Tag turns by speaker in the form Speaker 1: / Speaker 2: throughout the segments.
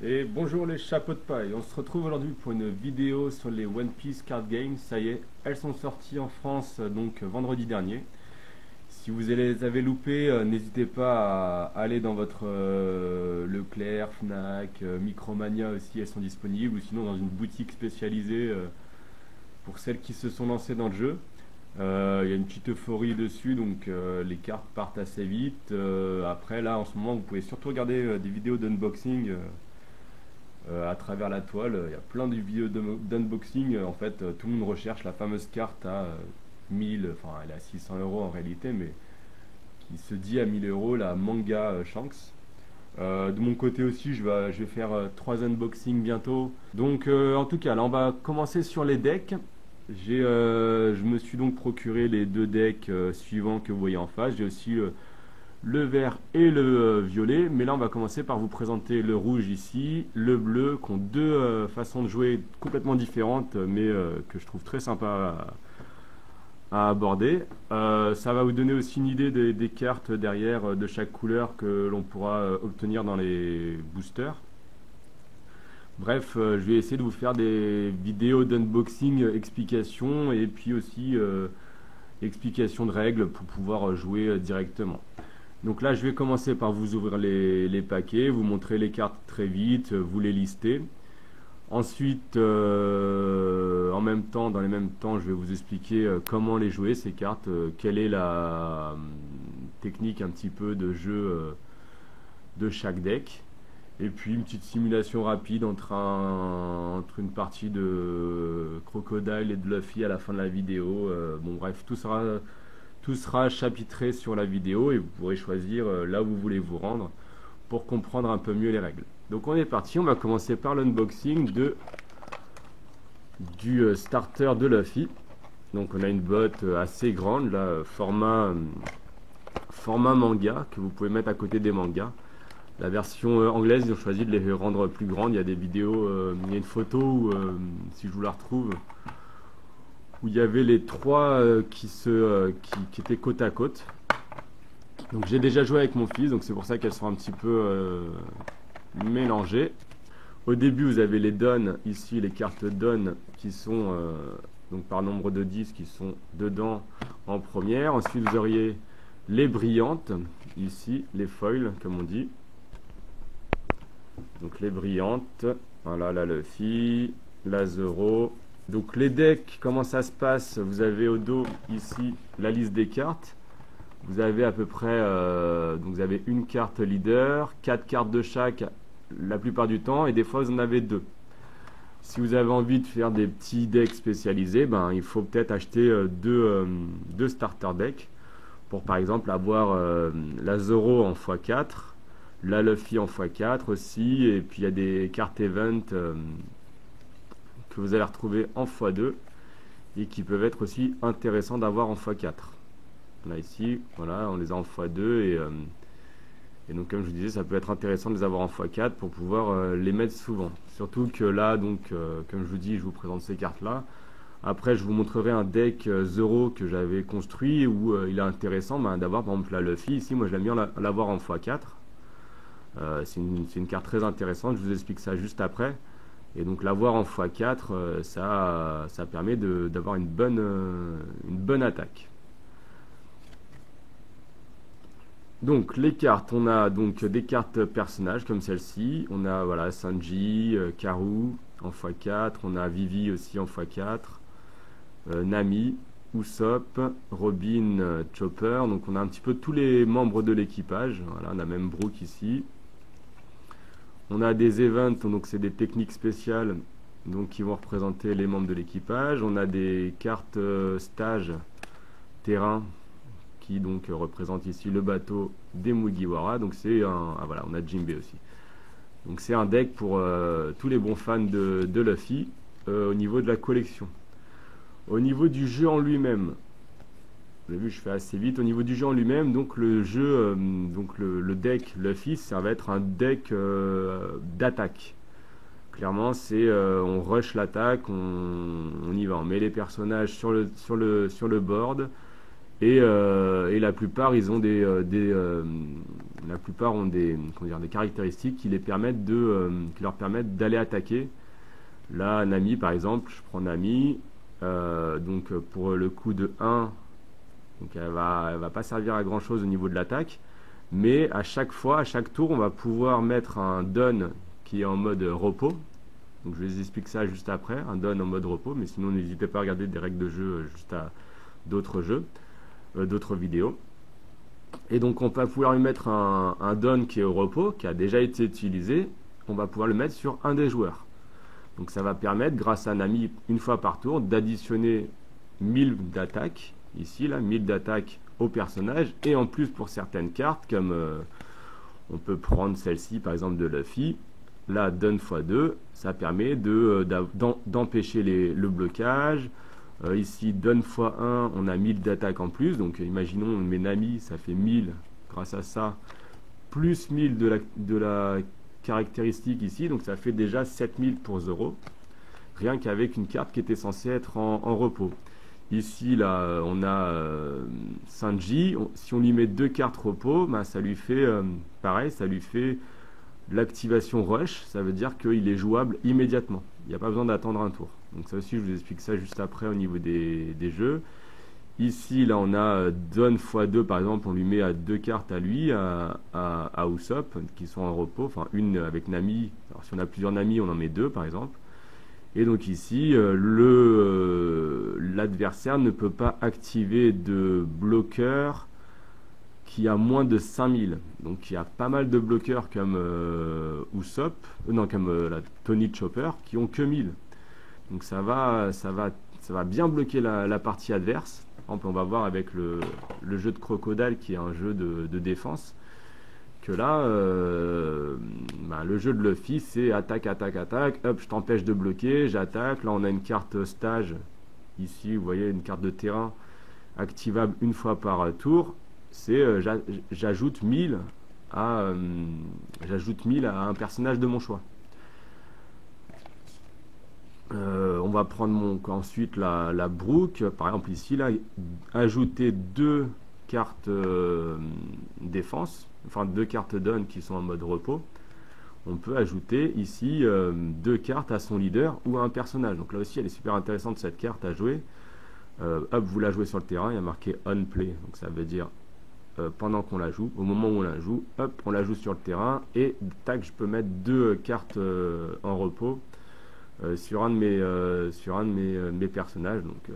Speaker 1: Et bonjour les chapeaux de paille, on se retrouve aujourd'hui pour une vidéo sur les One Piece Card Games. Ça y est, elles sont sorties en France vendredi dernier. Si vous les avez loupées, n'hésitez pas à aller dans votre Leclerc, Fnac, Micromania aussi, elles sont disponibles, ou sinon dans une boutique spécialisée pour celles qui se sont lancées dans le jeu. Il y a une petite euphorie dessus, donc les cartes partent assez vite. Après là, en ce moment, vous pouvez surtout regarder des vidéos d'unboxing à travers la toile. Il y a plein de vidéos d'unboxing. En fait, tout le monde recherche la fameuse carte à 1000, enfin elle est à 600 euros en réalité, mais qui se dit à 1000 euros, la manga Shanks. De mon côté aussi, je vais faire 3 unboxings bientôt. Donc en tout cas, là on va commencer sur les decks. Je me suis donc procuré les deux decks suivants que vous voyez en face. J'ai aussi le vert et le violet, mais là on va commencer par vous présenter le rouge ici, le bleu, qui ont deux façons de jouer complètement différentes, mais que je trouve très sympa à aborder. Ça va vous donner aussi une idée des cartes derrière de chaque couleur que l'on pourra obtenir dans les boosters. Bref, je vais essayer de vous faire des vidéos d'unboxing, explications et puis aussi explications de règles pour pouvoir jouer directement. Donc là, je vais commencer par vous ouvrir les paquets, vous montrer les cartes très vite, vous les lister. Ensuite, en même temps, dans les mêmes temps, je vais vous expliquer comment les jouer, ces cartes, quelle est la technique un petit peu de jeu de chaque deck. Et puis une petite simulation rapide entre une partie de Crocodile et de Luffy à la fin de la vidéo. Bon bref, tout sera chapitré sur la vidéo et vous pourrez choisir là où vous voulez vous rendre pour comprendre un peu mieux les règles. Donc on est parti, on va commencer par l'unboxing du starter de Luffy. Donc on a une botte assez grande, là, format manga, que vous pouvez mettre à côté des mangas. La version anglaise, ils ont choisi de les rendre plus grandes. Il y a des vidéos, il y a une photo où, si je vous la retrouve, où il y avait les trois qui étaient côte à côte. Donc j'ai déjà joué avec mon fils, donc c'est pour ça qu'elles sont un petit peu mélangées. Au début, vous avez les Don, ici les cartes Don qui sont donc par nombre de 10 qui sont dedans en première. Ensuite, vous auriez les brillantes, ici les foils comme on dit. Donc les brillantes, voilà la Luffy, la Zoro. Donc les decks, comment ça se passe? Vous avez au dos ici la liste des cartes. Vous avez à peu près, donc vous avez une carte leader, 4 cartes de chaque la plupart du temps, et des fois vous en avez 2. Si vous avez envie de faire des petits decks spécialisés, ben, il faut peut-être acheter deux starter decks pour par exemple avoir la Zoro en x4, la Luffy en x4 aussi, et puis il y a des cartes event que vous allez retrouver en x2 et qui peuvent être aussi intéressants d'avoir en x4. Là ici, voilà, on les a en x2 et donc comme je vous disais, ça peut être intéressant de les avoir en x4 pour pouvoir les mettre souvent. Surtout que là, donc, comme je vous dis, je vous présente ces cartes-là. Après, je vous montrerai un deck Zoro que j'avais construit où il est intéressant d'avoir par exemple la Luffy. Ici, moi, je l'aime bien l'avoir en x4. C'est une carte très intéressante, je vous explique ça juste après. Et donc l'avoir en x4, ça permet d'avoir une bonne attaque. Donc les cartes, on a donc des cartes personnages comme celle-ci. On a voilà, Sanji, Karu en x4, on a Vivi aussi en x4, Nami, Usopp, Robin, Chopper. Donc on a un petit peu tous les membres de l'équipage. Voilà, on a même Brook ici. On a des events, donc c'est des techniques spéciales donc, qui vont représenter les membres de l'équipage. On a des cartes stage terrain qui donc représente ici le bateau des Mugiwara. Donc c'est voilà, on a Jinbe aussi. Donc c'est un deck pour tous les bons fans de Luffy au niveau de la collection. Au niveau du jeu en lui-même, vous avez vu, je fais assez vite. Au niveau du jeu en lui-même, donc le jeu, donc le deck Luffy, ça va être un deck d'attaque. Clairement, c'est on rush l'attaque, on y va, on met les personnages sur le board et la plupart ils ont la plupart ont comment dire, des caractéristiques qui qui leur permettent d'aller attaquer. Là, Nami par exemple, je prends Nami, donc pour le coup de 1, donc elle va pas servir à grand chose au niveau de l'attaque, mais à chaque fois, à chaque tour, on va pouvoir mettre un don qui est en mode repos. Donc je vous explique ça juste après, un don en mode repos, mais sinon n'hésitez pas à regarder des règles de jeu juste à d'autres jeux, d'autres vidéos. Et donc on va pouvoir lui mettre un don qui est au repos, qui a déjà été utilisé, on va pouvoir le mettre sur un des joueurs. Donc ça va permettre, grâce à Nami, une fois par tour, d'additionner 1000 d'attaque, ici là, 1000 d'attaque au personnage, et en plus pour certaines cartes, comme on peut prendre celle-ci par exemple de Luffy, là, don x2, ça permet d'empêcher le blocage. Ici, don x1, on a 1000 d'attaque en plus, donc imaginons on met Nami, ça fait 1000 grâce à ça, plus 1000 de la caractéristique ici, donc ça fait déjà 7000 pour Zoro, rien qu'avec une carte qui était censée être en repos. Ici, là, on a Sanji, si on lui met 2 cartes repos, ben, ça lui fait, pareil, ça lui fait l'activation rush, ça veut dire qu'il est jouable immédiatement, il n'y a pas besoin d'attendre un tour. Donc ça aussi, je vous explique ça juste après au niveau des jeux. Ici, là, on a Don x2, par exemple, on lui met à 2 cartes à lui, à Usopp, qui sont en repos, enfin une avec Nami. Alors si on a plusieurs Nami, on en met 2, par exemple. Et donc ici, l'adversaire ne peut pas activer de bloqueur qui a moins de 5000. Donc il y a pas mal de bloqueurs comme Usopp, non, comme la Tony Chopper, qui ont que 1000. Donc ça va bien bloquer la partie adverse. On va voir avec le jeu de Crocodile, qui est un jeu de défense, que là, le jeu de Luffy, c'est attaque, attaque, attaque, hop, je t'empêche de bloquer, j'attaque. Là, on a une carte stage, ici, vous voyez, une carte de terrain activable une fois par tour. C'est j'ajoute 1000 à un personnage de mon choix. On va prendre ensuite la Brook, par exemple ici, là, ajouter 2 cartes défense, enfin 2 cartes don qui sont en mode repos. On peut ajouter ici 2 cartes à son leader ou à un personnage. Donc là aussi, elle est super intéressante cette carte à jouer. Hop, vous la jouez sur le terrain, il y a marqué on play, donc ça veut dire pendant qu'on la joue, au moment où on la joue, hop, on la joue sur le terrain et tac, je peux mettre 2 cartes en repos. Sur un de mes personnages. Donc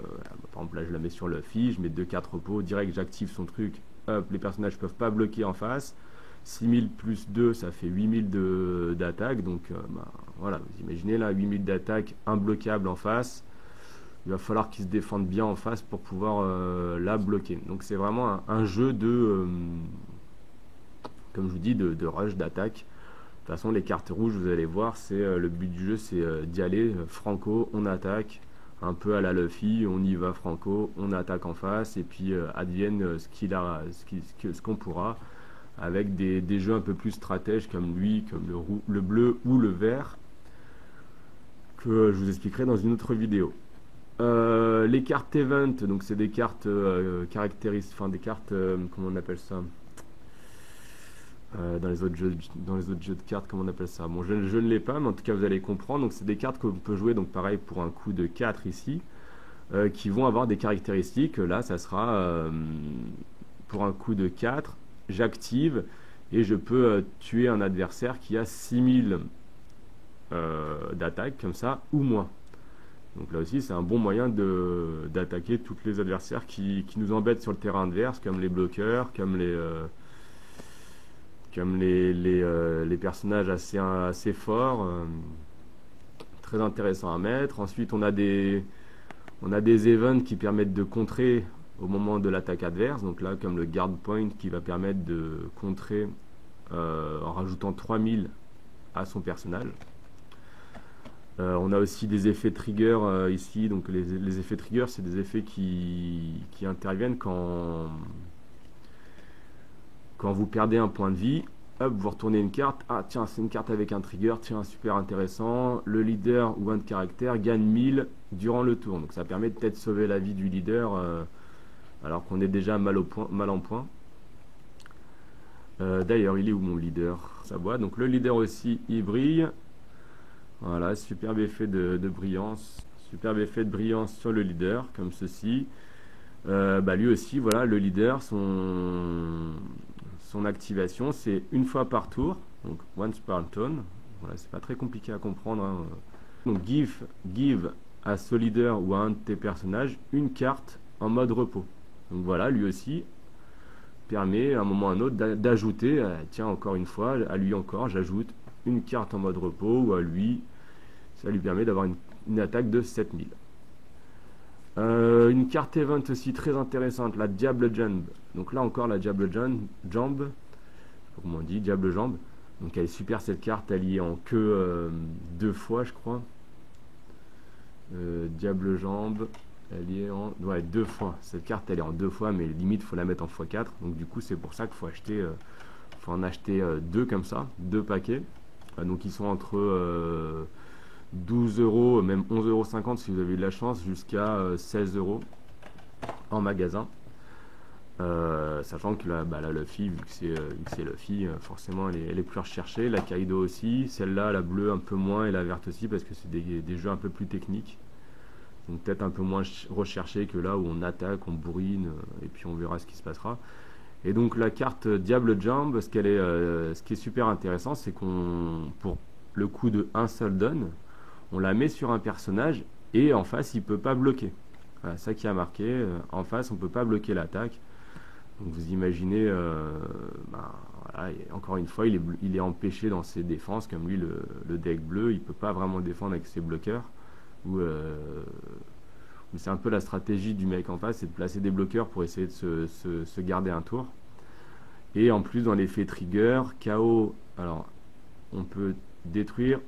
Speaker 1: par exemple là je la mets sur Luffy, je mets 2-4 repos, direct j'active son truc, hop, les personnages peuvent pas bloquer en face. 6000 plus 2, ça fait 8000 d'attaque, donc voilà, vous imaginez là, 8000 d'attaque, imbloquable en face, il va falloir qu'ils se défendent bien en face pour pouvoir la bloquer. Donc c'est vraiment un jeu comme je vous dis, de rush, d'attaque. De toute façon, les cartes rouges, vous allez voir, le but du jeu, c'est d'y aller franco, on attaque, un peu à la Luffy, on y va franco, on attaque en face, et puis advienne ce qu'on pourra, avec des jeux un peu plus stratèges comme lui, comme le bleu ou le vert, que je vous expliquerai dans une autre vidéo. Les cartes event, donc c'est des cartes caractéristiques, enfin des cartes, comment on appelle ça, dans les autres jeux de cartes, comment on appelle ça. Bon, je ne l'ai pas, mais en tout cas vous allez comprendre. Donc c'est des cartes qu'on peut jouer, donc pareil pour un coup de 4 ici, qui vont avoir des caractéristiques. Là ça sera pour un coup de 4, j'active et je peux tuer un adversaire qui a 6000 d'attaque comme ça ou moins. Donc là aussi c'est un bon moyen d'attaquer tous les adversaires qui nous embêtent sur le terrain adverse, comme les bloqueurs, comme les personnages assez forts, très intéressants à mettre. Ensuite on a des events qui permettent de contrer au moment de l'attaque adverse, donc là comme le guard point qui va permettre de contrer en rajoutant 3000 à son personnage. On a aussi des effets trigger ici, donc les effets trigger, c'est des effets qui interviennent quand vous perdez un point de vie. Hop, vous retournez une carte, ah tiens c'est une carte avec un trigger, tiens super intéressant, le leader ou un de caractère gagne 1000 durant le tour, donc ça permet de peut-être sauver la vie du leader alors qu'on est déjà mal en point. D'ailleurs, il est où mon leader? Sa boîte. Donc le leader aussi, il brille. Voilà, superbe effet de brillance. Superbe effet de brillance sur le leader, comme ceci. Lui aussi, voilà, le leader, son activation, c'est une fois par tour. Donc once per turn. Voilà, c'est pas très compliqué à comprendre, hein. Donc give à ce leader ou à un de tes personnages une carte en mode repos. Donc voilà, lui aussi permet à un moment ou à un autre d'ajouter, tiens encore une fois, à lui encore, j'ajoute une carte en mode repos, ou à lui, ça lui permet d'avoir une attaque de 7000. Une carte event aussi très intéressante, la Diable Jambe. Donc là encore la Diable Jambe, je sais pas comment on dit, Diable Jambe. Donc elle est super cette carte, elle y est en que 2 fois je crois. Diable Jambe, elle y est en 2 fois. Cette carte elle est en 2 fois, mais limite faut la mettre en x4. Donc du coup c'est pour ça qu'il faut acheter, faut en acheter 2 comme ça, 2 paquets. Donc ils sont entre 12 euros, même 11,50 € si vous avez eu de la chance, jusqu'à 16 € en magasin. Sachant que la Luffy, vu que c'est Luffy, forcément elle est plus recherchée. La Kaido aussi, celle-là, la bleue un peu moins et la verte aussi, parce que c'est des jeux un peu plus techniques. Donc peut-être un peu moins recherché que là où on attaque, on bourrine, et puis on verra ce qui se passera. Et donc la carte Diable Jambe, ce qui est super intéressant, c'est pour le coup de un seul don, on la met sur un personnage et en face il peut pas bloquer. Voilà, ça qui a marqué, en face on peut pas bloquer l'attaque. Donc vous imaginez, voilà, encore une fois il est empêché dans ses défenses, comme lui le deck bleu, il peut pas vraiment défendre avec ses bloqueurs. C'est un peu la stratégie du mec en face, c'est de placer des bloqueurs pour essayer de se garder un tour. Et en plus dans l'effet trigger, KO, alors on peut détruire.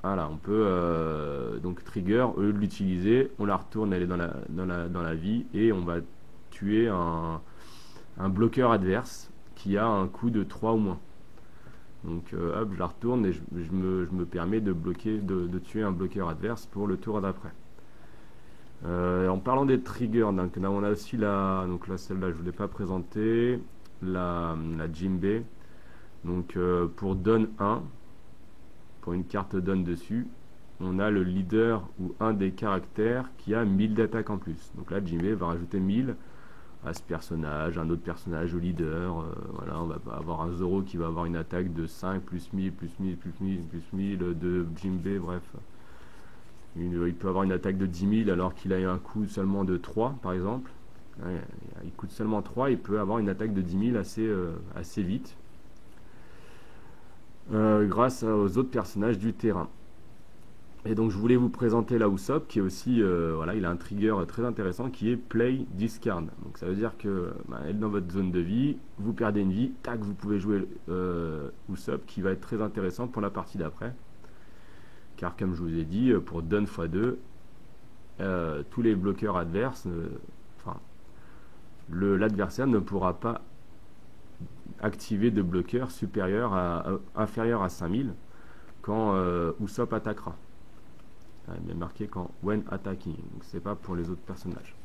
Speaker 1: Voilà, on peut donc trigger, au lieu de l'utiliser, on la retourne, elle est dans la vie, et on va tuer un bloqueur adverse qui a un coût de 3 ou moins. Donc hop, je la retourne et je me permets de tuer un bloqueur adverse pour le tour d'après. En parlant des triggers, donc là on a aussi donc là celle-là je ne vous l'ai pas présentée, la Jinbe. Donc pour Don 1, pour une carte Don dessus, on a le leader ou un des caractères qui a 1000 d'attaque en plus. Donc là Jinbe va rajouter 1000 à ce personnage, un autre personnage au leader. Voilà, on va avoir un Zoro qui va avoir une attaque de 5 plus 1000 plus 1000 plus 1000 plus 1000 de Jinbe, bref. Il peut avoir une attaque de 10 000 alors qu'il a un coût seulement de 3 par exemple. Ouais, il coûte seulement 3, il peut avoir une attaque de 10 000 assez vite. Grâce aux autres personnages du terrain. Et donc je voulais vous présenter la Usopp qui est aussi, voilà, il a un trigger très intéressant qui est Play Discard. Donc ça veut dire que elle est dans votre zone de vie, vous perdez une vie, tac, vous pouvez jouer Usopp qui va être très intéressant pour la partie d'après. Car comme je vous ai dit, pour Don x2, tous les bloqueurs adverses, l'adversaire ne pourra pas activer de bloqueur inférieur à 5000 quand Usopp attaquera. Bien marqué quand when attacking, donc c'est pas pour les autres personnages.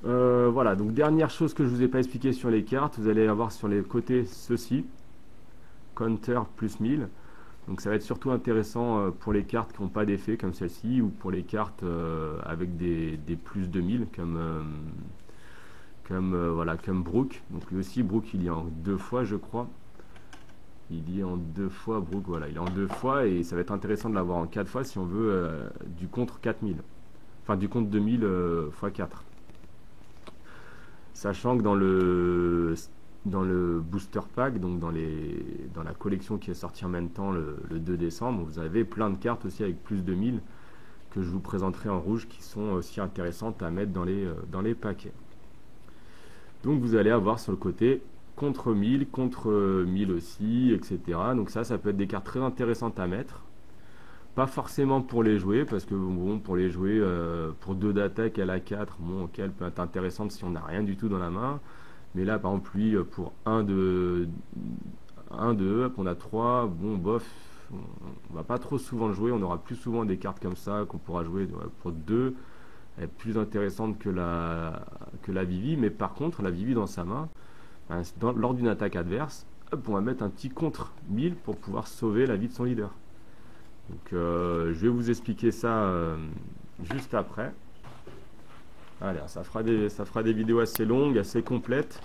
Speaker 1: Voilà, donc dernière chose que je vous ai pas expliqué sur les cartes, vous allez avoir sur les côtés ceci, counter plus 1000. Donc ça va être surtout intéressant pour les cartes qui n'ont pas d'effet comme celle-ci, ou pour les cartes avec des plus de 1000 comme Brook. Donc lui aussi Brook il y est en 2 fois je crois. Il y est en 2 fois Brook, voilà, il est en 2 fois et ça va être intéressant de l'avoir en 4 fois si on veut du contre 4000. Enfin du contre 2000 x 4. Sachant que dans le booster pack, donc dans la collection qui est sortie en même temps le 2 décembre, vous avez plein de cartes aussi avec plus de 1000 que je vous présenterai en rouge qui sont aussi intéressantes à mettre dans les paquets. Donc vous allez avoir sur le côté contre 1000, contre 1000 aussi, etc. Donc ça peut être des cartes très intéressantes à mettre. Pas forcément pour les jouer, parce que bon, pour les jouer pour 2 d'attaque à la 4, bon, ok, elle peut être intéressante si on n'a rien du tout dans la main. Mais là, par exemple, lui, pour 1 de up, on a 3, bon, bof, on va pas trop souvent le jouer, on aura plus souvent des cartes comme ça qu'on pourra jouer pour 2, elle est plus intéressante que la Vivi, mais par contre, la Vivi dans sa main, lors d'une attaque adverse, hop, on va mettre un petit contre 1000 pour pouvoir sauver la vie de son leader. Donc je vais vous expliquer ça juste après. Allez, ça fera des vidéos assez longues, assez complètes.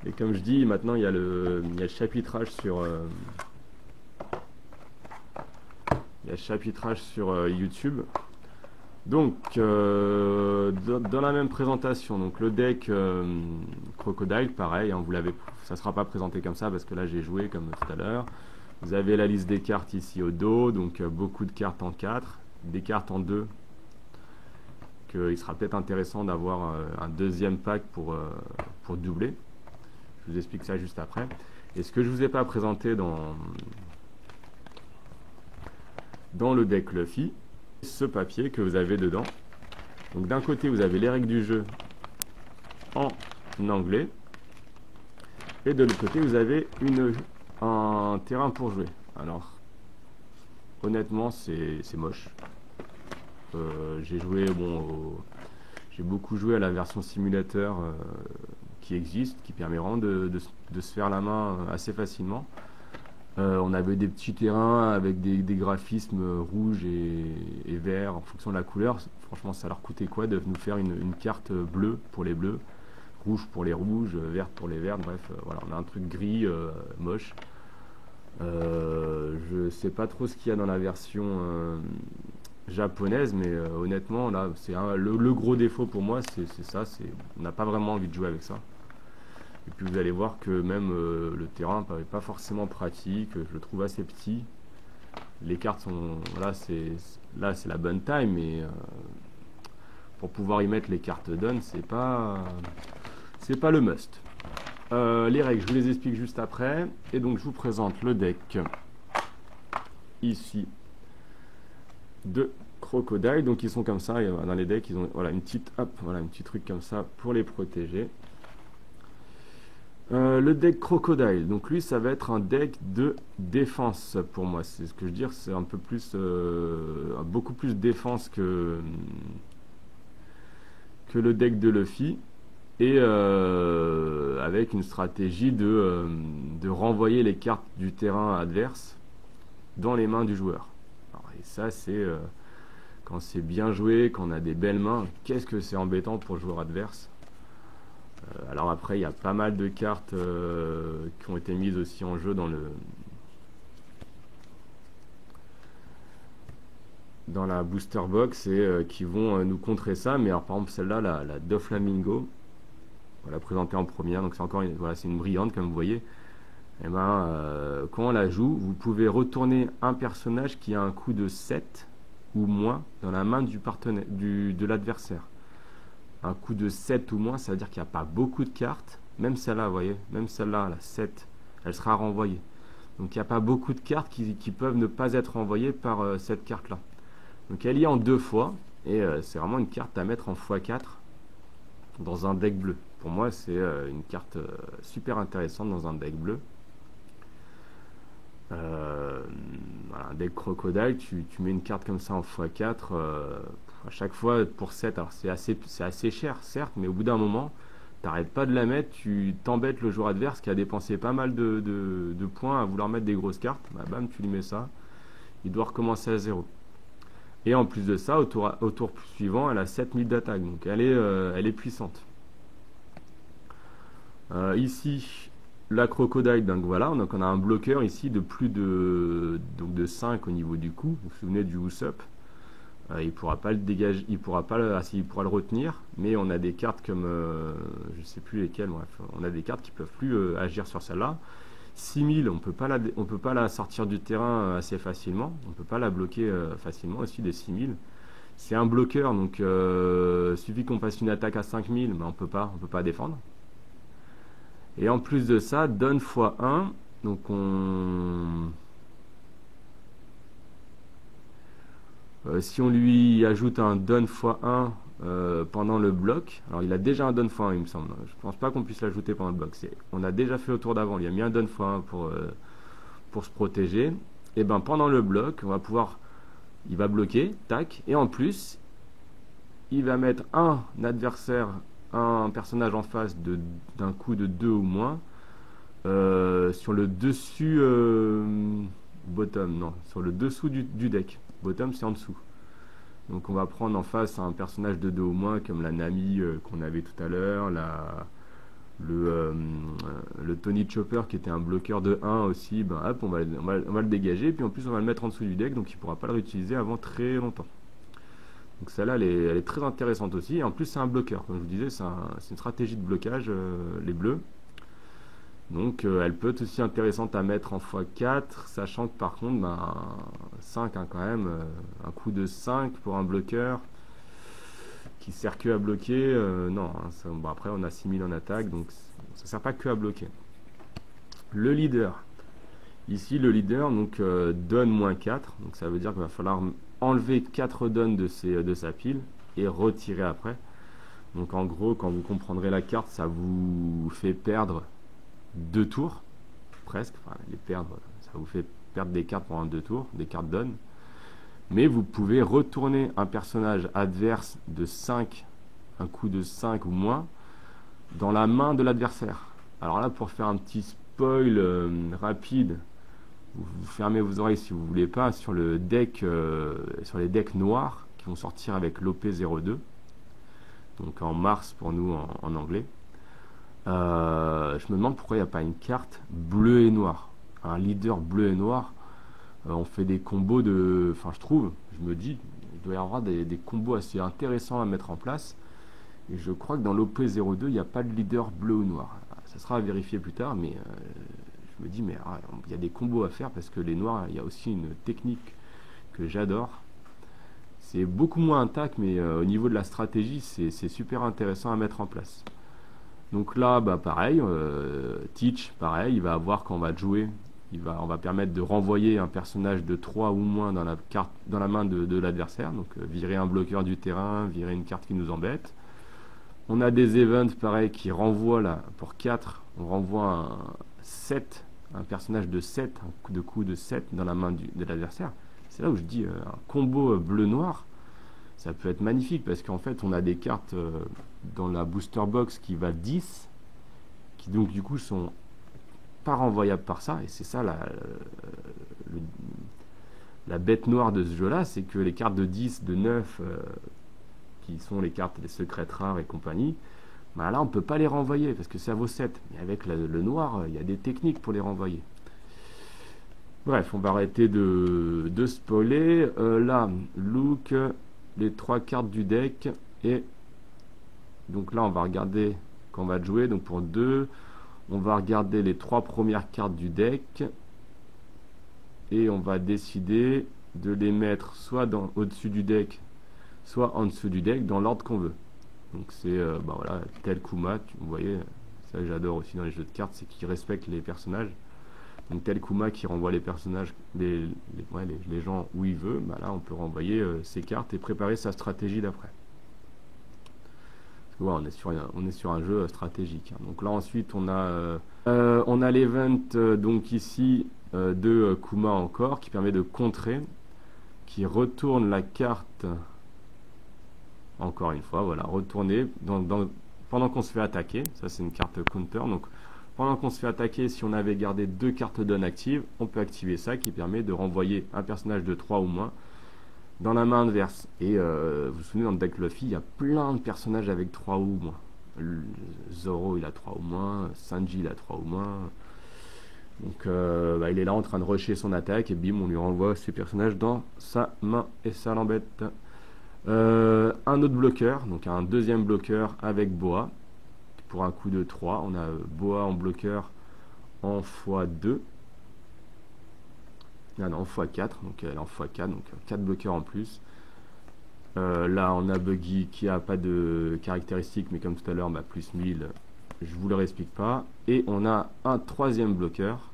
Speaker 1: Et comme je dis, maintenant il y a le chapitrage sur YouTube. Donc dans la même présentation, donc le deck Crocodile, pareil, hein, ça ne sera pas présenté comme ça parce que là j'ai joué comme tout à l'heure. Vous avez la liste des cartes ici au dos, donc beaucoup de cartes en 4, des cartes en 2. Il sera peut-être intéressant d'avoir un deuxième pack pour doubler. Je vous explique ça juste après. Et ce que je ne vous ai pas présenté dans le deck Luffy, ce papier que vous avez dedans. Donc d'un côté vous avez les règles du jeu en anglais et de l'autre côté vous avez un terrain pour jouer. Alors honnêtement c'est moche. J'ai beaucoup joué à la version simulateur qui existe, qui permet vraiment de se faire la main assez facilement. On avait des petits terrains avec des graphismes rouges et verts en fonction de la couleur. Franchement, ça leur coûtait quoi de nous faire une carte bleue pour les bleus, rouge pour les rouges, verte pour les vertes. Bref, voilà, on a un truc gris moche. Je sais pas trop ce qu'il y a dans la version japonaise, mais honnêtement, là, c'est le gros défaut pour moi, c'est ça. On n'a pas vraiment envie de jouer avec ça. Et puis vous allez voir que même le terrain n'est pas forcément pratique, je le trouve assez petit. Les cartes sont... Là c'est la bonne taille, mais pour pouvoir y mettre les cartes done, c'est pas le must. Les règles, je vous les explique juste après. Et donc je vous présente le deck ici de Crocodile. Donc ils sont comme ça, et dans les decks, ils ont une petite truc comme ça pour les protéger. Le deck Crocodile, donc lui ça va être un deck de défense pour moi, c'est ce que je veux dire, c'est un peu plus beaucoup plus défense que le deck de Luffy, et avec une stratégie de renvoyer les cartes du terrain adverse dans les mains du joueur. Alors, et ça c'est quand c'est bien joué, quand on a des belles mains, qu'est-ce que c'est embêtant pour le joueur adverse. Alors après, il y a pas mal de cartes qui ont été mises aussi en jeu dans la booster box et qui vont nous contrer ça. Mais alors, par exemple, celle-là, la Doflamingo, on l'a présentée en première, donc c'est encore c'est une brillante comme vous voyez. Et ben, quand on la joue, vous pouvez retourner un personnage qui a un coût de 7 ou moins dans la main de l'adversaire. Un coup de 7 ou moins, ça veut dire qu'il n'y a pas beaucoup de cartes. Même celle-là, vous voyez, même celle-là, la 7, elle sera renvoyée. Donc il n'y a pas beaucoup de cartes qui peuvent ne pas être renvoyées par cette carte-là. Donc elle y est en 2 fois, et c'est vraiment une carte à mettre en x4 dans un deck bleu. Pour moi, c'est une carte super intéressante dans un deck bleu. Voilà, un deck Crocodile, tu mets une carte comme ça en x4, à chaque fois pour 7, alors c'est assez cher certes, mais au bout d'un moment t'arrêtes pas de la mettre, tu t'embêtes le joueur adverse qui a dépensé pas mal de points à vouloir mettre des grosses cartes, bah, bam, tu lui mets ça, il doit recommencer à 0. Et en plus de ça, au tour suivant, elle a 7000 d'attaque, donc elle est puissante. Ici la Crocodile, donc voilà, donc on a un bloqueur ici de plus de 5 au niveau du coup. Vous vous souvenez du Usopp, il pourra pas le dégager, il pourra le retenir, mais on a des cartes comme je sais plus lesquelles, bref, on a des cartes qui peuvent plus agir sur celle-là. 6000, on peut pas la sortir du terrain assez facilement, on peut pas la bloquer facilement aussi des 6000. C'est un bloqueur, donc suffit qu'on passe une attaque à 5000, mais on peut pas défendre. Et en plus de ça, donne x1, donc si on lui ajoute un donne x1 pendant le bloc, alors il a déjà un donne x1 il me semble, je pense pas qu'on puisse l'ajouter pendant le bloc, on a déjà fait au tour d'avant, il a mis un donne x1 pour se protéger, et ben pendant le bloc, il va bloquer, tac, et en plus, il va mettre un personnage en face d'un coup de 2 ou moins, sur le dessus bottom, non, sur le dessous du deck. Bottom, c'est en dessous. Donc on va prendre en face un personnage de 2 au moins, comme la Nami qu'on avait tout à l'heure, le Tony Chopper qui était un bloqueur de 1 aussi. Ben hop, on va le dégager, puis en plus on va le mettre en dessous du deck, donc il ne pourra pas le réutiliser avant très longtemps. Donc celle-là, elle est très intéressante aussi. Et en plus, c'est un bloqueur. Comme je vous disais, c'est une stratégie de blocage, les bleus. Donc elle peut être aussi intéressante à mettre en x4, sachant que par contre, ben, 5 hein, quand même, un coup de 5 pour un bloqueur qui sert que à bloquer, non, hein, bon, après on a 6000 en attaque, donc ça sert pas que à bloquer. Le leader, ici le leader donc donne -4, donc ça veut dire qu'il va falloir enlever 4 donnes de sa pile et retirer après. Donc en gros, quand vous comprendrez la carte, ça vous fait perdre 2 tours, presque, enfin les perdre, ça vous fait perdre des cartes pendant 2 tours, des cartes donnes. Mais vous pouvez retourner un personnage adverse de 5, un coup de 5 ou moins, dans la main de l'adversaire. Alors là, pour faire un petit spoil rapide, vous fermez vos oreilles si vous voulez pas, sur le deck, sur les decks noirs qui vont sortir avec l'OP02, donc en mars pour nous en anglais. Je me demande pourquoi il n'y a pas une carte bleu et noir, un leader bleu et noir. On fait des combos de... Enfin, je me dis, il doit y avoir des combos assez intéressants à mettre en place. Et je crois que dans l'OP02, il n'y a pas de leader bleu ou noir. Ça sera à vérifier plus tard, mais je me dis, mais il y a des combos à faire parce que les noirs, il y a aussi une technique que j'adore. C'est beaucoup moins intact, mais au niveau de la stratégie, c'est super intéressant à mettre en place. Donc là, bah, pareil, Teach, pareil, il va avoir quand on va jouer, on va permettre de renvoyer un personnage de 3 ou moins dans la main de l'adversaire. Donc virer un bloqueur du terrain, virer une carte qui nous embête. On a des events pareil qui renvoient là, pour 4, on renvoie un personnage de 7, un coup de 7 dans la main de l'adversaire. C'est là où je dis un combo bleu-noir, ça peut être magnifique parce qu'en fait on a des cartes dans la booster box qui va 10, qui donc du coup sont pas renvoyable par ça, et c'est ça la bête noire de ce jeu là, c'est que les cartes de 10, de 9 qui sont les cartes des secrètes rares et compagnie, bah là on peut pas les renvoyer parce que ça vaut 7, mais avec le noir il y a des techniques pour les renvoyer. Bref, on va arrêter de spoiler. Là, look, les 3 cartes du deck, et donc là on va regarder quand on va jouer, donc pour 2, on va regarder les 3 premières cartes du deck et on va décider de les mettre soit au-dessus du deck, soit en dessous du deck, dans l'ordre qu'on veut. Donc c'est bah voilà, tel Kuma, vous voyez, ça j'adore aussi dans les jeux de cartes, c'est qu'ils respectent les personnages. Donc tel Kuma qui renvoie les personnages, les gens où il veut, bah là on peut renvoyer ses cartes et préparer sa stratégie d'après. Ouais, on est sur un jeu stratégique. Donc là ensuite on a l'event donc ici de Kuma encore qui permet de contrer, qui retourne la carte encore une fois, voilà, retourner pendant qu'on se fait attaquer. Ça c'est une carte counter. Donc pendant qu'on se fait attaquer, si on avait gardé 2 cartes donne actives, on peut activer ça qui permet de renvoyer un personnage de 3 ou moins dans la main adverse. Et vous vous souvenez, dans le deck Luffy, il y a plein de personnages avec 3 ou moins. Zoro, il a 3 ou moins. Sanji, il a 3 ou moins. Donc, bah, il est là en train de rusher son attaque. Et bim, on lui renvoie ses personnages dans sa main. Et ça l'embête. Un autre bloqueur. Donc, un deuxième bloqueur avec Boa. Pour un coup de 3. On a Boa en bloqueur en x2. Ah non, en x4, donc elle est en x4, donc 4 bloqueurs en plus. Là, on a Buggy qui a pas de caractéristiques, mais comme tout à l'heure, bah, plus 1000, je vous le réexplique pas. Et on a un troisième bloqueur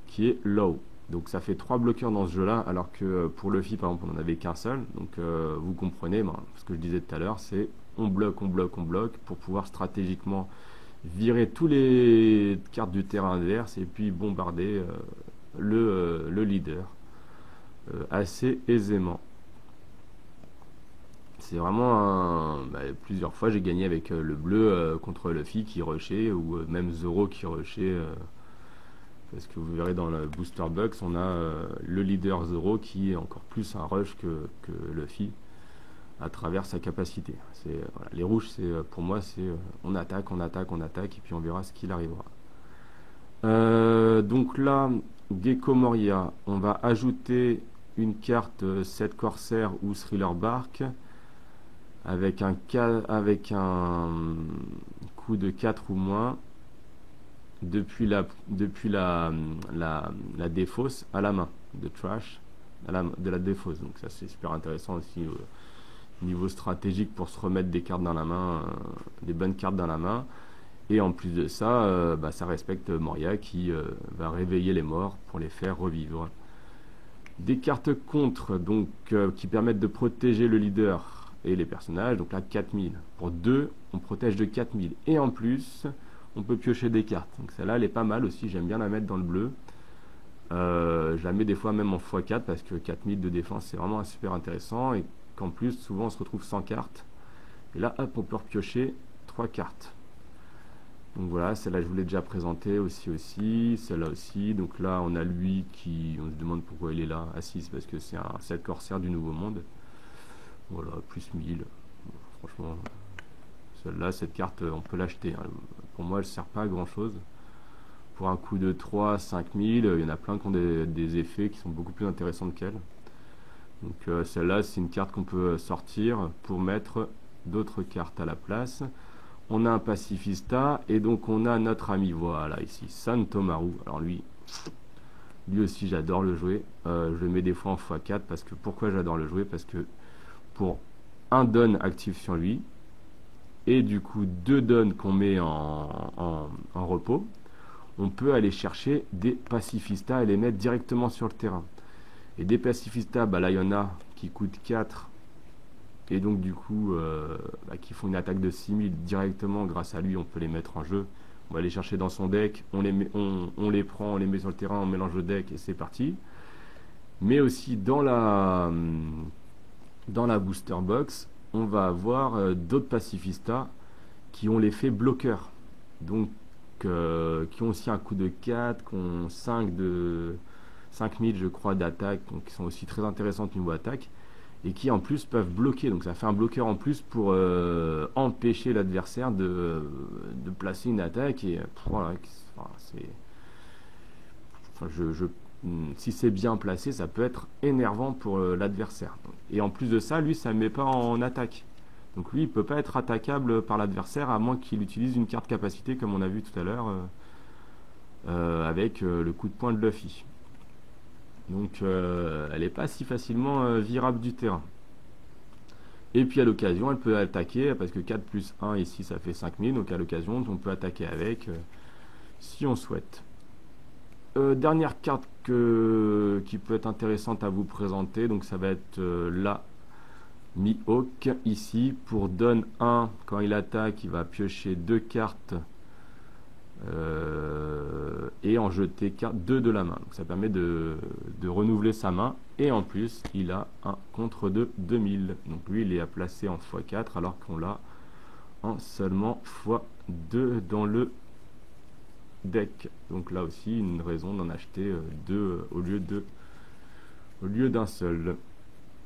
Speaker 1: qui est Low. Donc ça fait 3 bloqueurs dans ce jeu-là, alors que pour Luffy, par exemple, on n'en avait qu'un seul. Donc vous comprenez, bah, ce que je disais tout à l'heure, c'est on bloque, on bloque, on bloque, pour pouvoir stratégiquement virer tous les cartes du terrain adverse et puis bombarder le leader assez aisément. C'est vraiment plusieurs fois j'ai gagné avec le bleu contre Luffy qui rushait, ou même Zoro qui rushait parce que vous verrez dans le Booster Bucks, on a le leader Zoro qui est encore plus un rush que Luffy à travers sa capacité. Voilà, les rouges, pour moi, c'est on attaque, on attaque, on attaque, et puis on verra ce qu'il arrivera. Donc là, Gecko Moria, on va ajouter une carte 7 Corsair ou Thriller Bark avec un coup de 4 ou moins depuis la défausse à la main, de trash de la défausse. Donc ça c'est super intéressant aussi niveau stratégique pour se remettre des cartes dans la main, des bonnes cartes dans la main. Et en plus de ça, ça respecte Moria qui va réveiller les morts pour les faire revivre. Des cartes contre, donc qui permettent de protéger le leader et les personnages. Donc là 4000. Pour 2, on protège de 4000. Et en plus, on peut piocher des cartes. Donc celle-là, elle est pas mal aussi. J'aime bien la mettre dans le bleu. Je la mets des fois même en x4 parce que 4000 de défense, c'est vraiment super intéressant. Et qu'en plus, souvent, on se retrouve sans cartes. Et là, hop, on peut repiocher 3 cartes. Donc voilà, celle-là je vous l'ai déjà présentée aussi, celle-là aussi. Donc là on a lui qui, on se demande pourquoi il est là, à 6, parce que c'est un 7 corsaire du Nouveau Monde. Voilà, plus 1000. Franchement, celle-là, cette carte, on peut l'acheter. Hein. Pour moi, elle ne sert pas à grand-chose. Pour un coup de 3, 5000, il y en a plein qui ont des effets qui sont beaucoup plus intéressants qu'elle. Donc celle-là, c'est une carte qu'on peut sortir pour mettre d'autres cartes à la place. On a un pacifista et donc on a notre ami, voilà ici, Santomaru. Alors lui aussi j'adore le jouer. Je le mets des fois en x4 parce que pourquoi j'adore le jouer? Parce que pour un don actif sur lui et du coup 2 dons qu'on met en repos, on peut aller chercher des pacifistas et les mettre directement sur le terrain. Et des pacifistas, là il y en a qui coûtent 4 et donc du coup qui font une attaque de 6000 directement. Grâce à lui on peut les mettre en jeu, on va les chercher dans son deck, on les prend, on les met sur le terrain, on mélange le deck et c'est parti. Mais aussi dans la booster box on va avoir d'autres pacifistas qui ont l'effet bloqueur, donc qui ont aussi un coup de 4, qui ont 5000 je crois d'attaque, donc qui sont aussi très intéressantes niveau attaque et qui en plus peuvent bloquer. Donc ça fait un bloqueur en plus pour empêcher l'adversaire de placer une attaque. Et voilà, si c'est bien placé, ça peut être énervant pour l'adversaire. Et en plus de ça, lui, ça ne met pas en attaque. Donc lui, il ne peut pas être attaquable par l'adversaire à moins qu'il utilise une carte capacité comme on a vu tout à l'heure avec le coup de poing de Luffy. Donc elle n'est pas si facilement virable du terrain. Et puis à l'occasion elle peut attaquer, parce que 4 plus 1 ici ça fait 5000, donc à l'occasion on peut attaquer avec si on souhaite. Dernière carte qui peut être intéressante à vous présenter, donc ça va être la Mihawk ici. Pour Don 1, quand il attaque il va piocher 2 cartes et en jeter 2 de la main. Donc ça permet de renouveler sa main. Et en plus, il a un contre de 2000. Donc lui, il est à placer en x4 alors qu'on l'a en seulement x2 dans le deck. Donc là aussi, une raison d'en acheter 2 au lieu d'un seul.